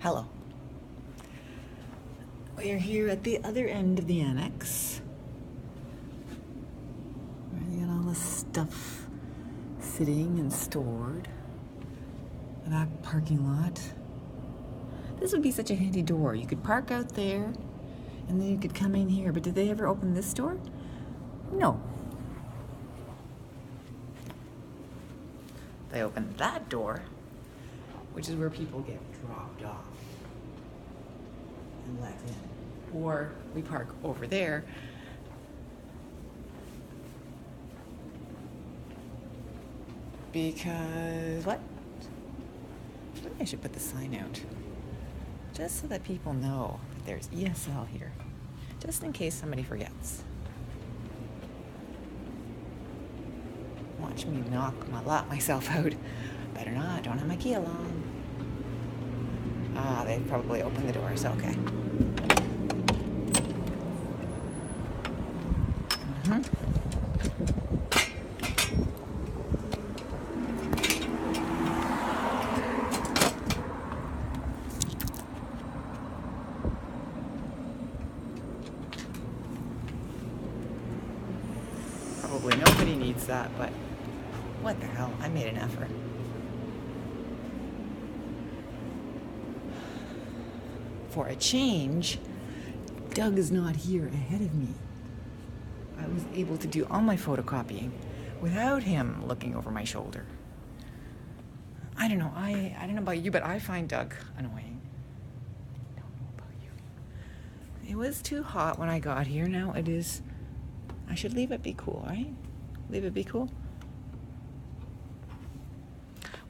Hello. We are here at the other end of the annex. You got all this stuff sitting and stored. The back parking lot. This would be such a handy door. You could park out there and then you could come in here. But did they ever open this door? No. They opened that door, which is where people get dropped off and let in. Or we park over there. Because what? Maybe I should put the sign out. Just so that people know that there's ESL here. Just in case somebody forgets. Watch me lock myself out. Better not, don't have my key along. They probably opened the doors, okay. Probably nobody needs that, but what the hell, I made an effort. For a change, Doug is not here ahead of me. I was able to do all my photocopying without him looking over my shoulder. I don't know, I don't know about you, but I find Doug annoying. I don't know about you. It was too hot when I got here, now it is. I should leave it be cool, right? Leave it be cool.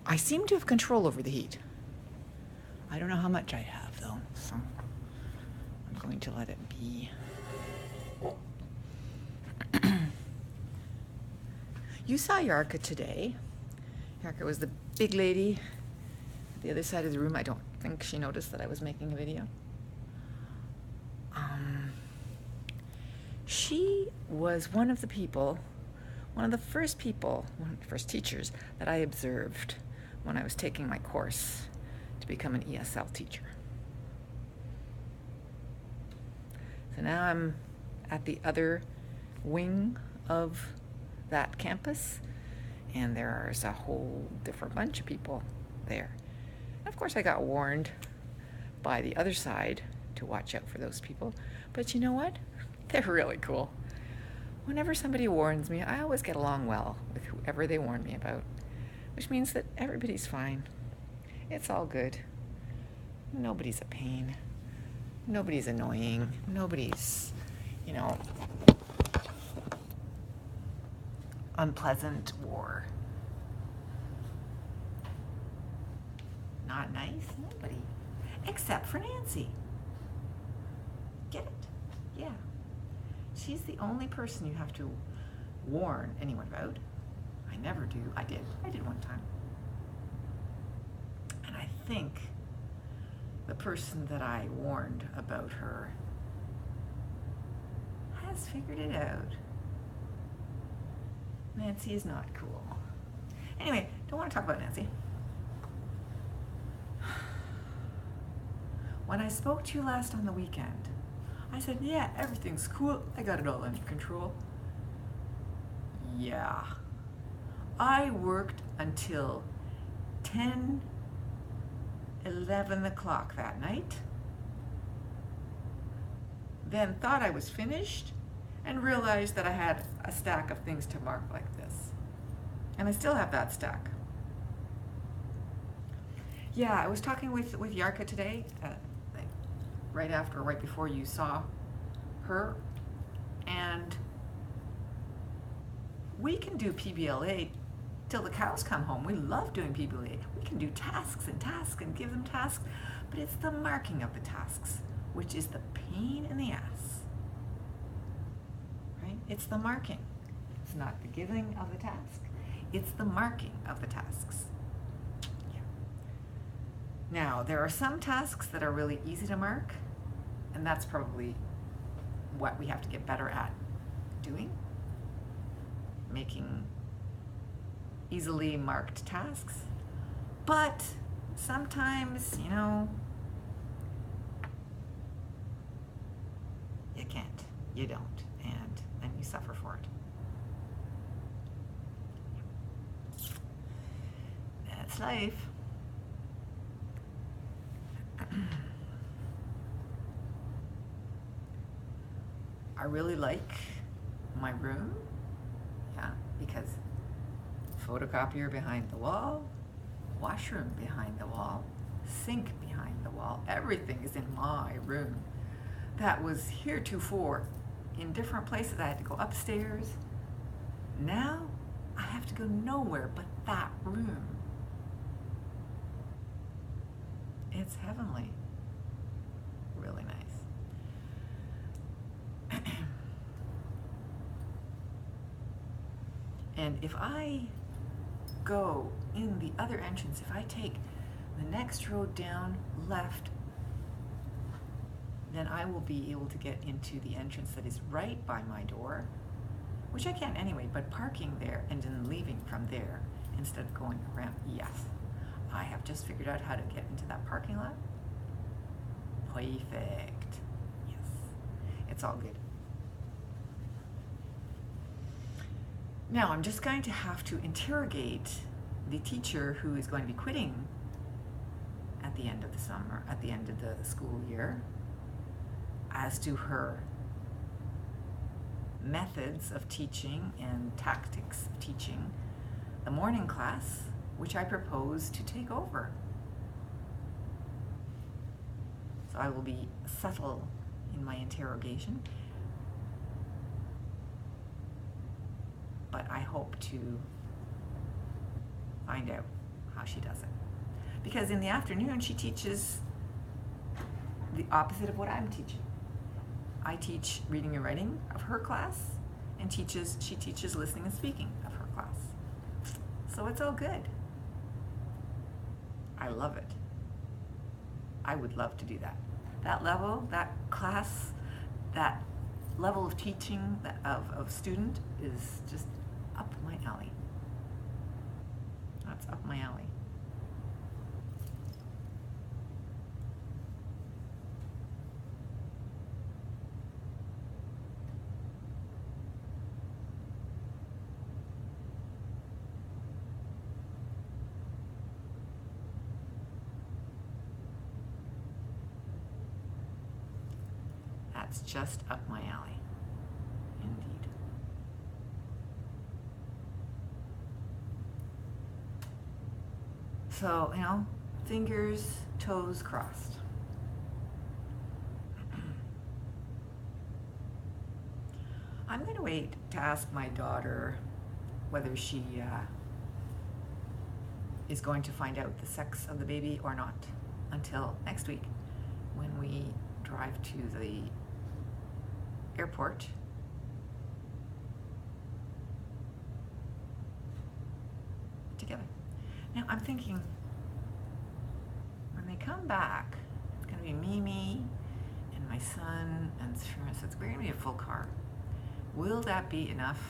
I seem to have control over the heat. I don't know how much I have, though, so I'm going to let it be. You saw Yarka today. Yarka was the big lady at the other side of the room. I don't think she noticed that I was making a video. She was one of the first teachers that I observed when I was taking my course to become an ESL teacher. So now I'm at the other wing of that campus, and there's a whole different bunch of people there. And of course, I got warned by the other side to watch out for those people, but you know what? They're really cool. Whenever somebody warns me, I always get along well with whoever they warn me about, which means that everybody's fine. It's all good. Nobody's a pain. Nobody's annoying. Nobody's, unpleasant or not nice. Nobody. Except for Nancy. Get it? Yeah. She's the only person you have to warn anyone about. I never do. I did one time. And I think the person that I warned about her has figured it out. Nancy is not cool. Anyway, don't want to talk about Nancy. When I spoke to you last on the weekend, I said, yeah, everything's cool. I got it all under control. Yeah. I worked until 11 o'clock that night. Then thought I was finished and realized that I had a stack of things to mark like this. And I still have that stack. Yeah, I was talking with Yarka today, right before you saw her, and we can do PBLA till the cows come home. We love doing PBLA. We can do tasks and give them tasks, but it's the marking of the tasks, which is the pain in the ass, right? It's the marking. It's not the giving of the task. It's the marking of the tasks. Now, there are some tasks that are really easy to mark, and that's probably what we have to get better at doing, making easily marked tasks. But sometimes, can't. You don't. And then you suffer for it. That's life. I really like my room, yeah, because photocopier behind the wall, washroom behind the wall, sink behind the wall, everything is in my room. That was heretofore in different places. I had to go upstairs. Now I have to go nowhere but that room. It's heavenly. Really nice. And if I go in the other entrance, if I take the next road down left, then I will be able to get into the entrance that is right by my door, which I can anyway, but parking there and then leaving from there instead of going around, yes. I have just figured out how to get into that parking lot. Perfect. Yes. It's all good. Now I'm just going to have to interrogate the teacher who is going to be quitting at the end of the summer, at the end of the school year, as to her methods of teaching and tactics of teaching the morning class, which I propose to take over. So I will be subtle in my interrogation, but I hope to find out how she does it. Because in the afternoon, she teaches the opposite of what I'm teaching. I teach reading and writing of her class, and she teaches listening and speaking of her class. So it's all good. I love it. I would love to do that. That level, that class, that level of teaching of student is just up my alley. That's up my alley. That's just up my alley, indeed. So, fingers, toes crossed. I'm going to wait to ask my daughter whether she is going to find out the sex of the baby or not until next week when we drive to the airport together. Now I'm thinking, when they come back, it's going to be Mimi and my son and Sherman, so it's going to be a full car. Will that be enough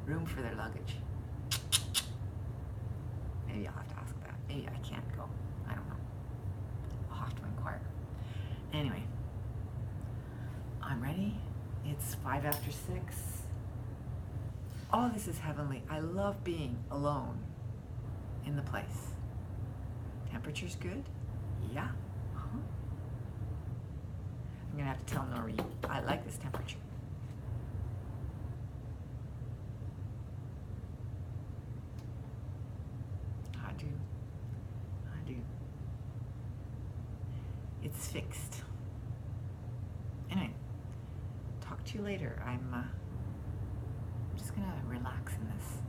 room for their luggage? Maybe I'll have to ask that. Maybe I can't go. I don't know. I'll have to inquire. Anyway, I'm ready. It's 5 after 6. Oh, this is heavenly. I love being alone in the place. Temperature's good? Yeah. Uh-huh. I'm gonna have to tell Nori I like this temperature. I do. It's fixed. Anyway, talk to you later. I'm just gonna relax in this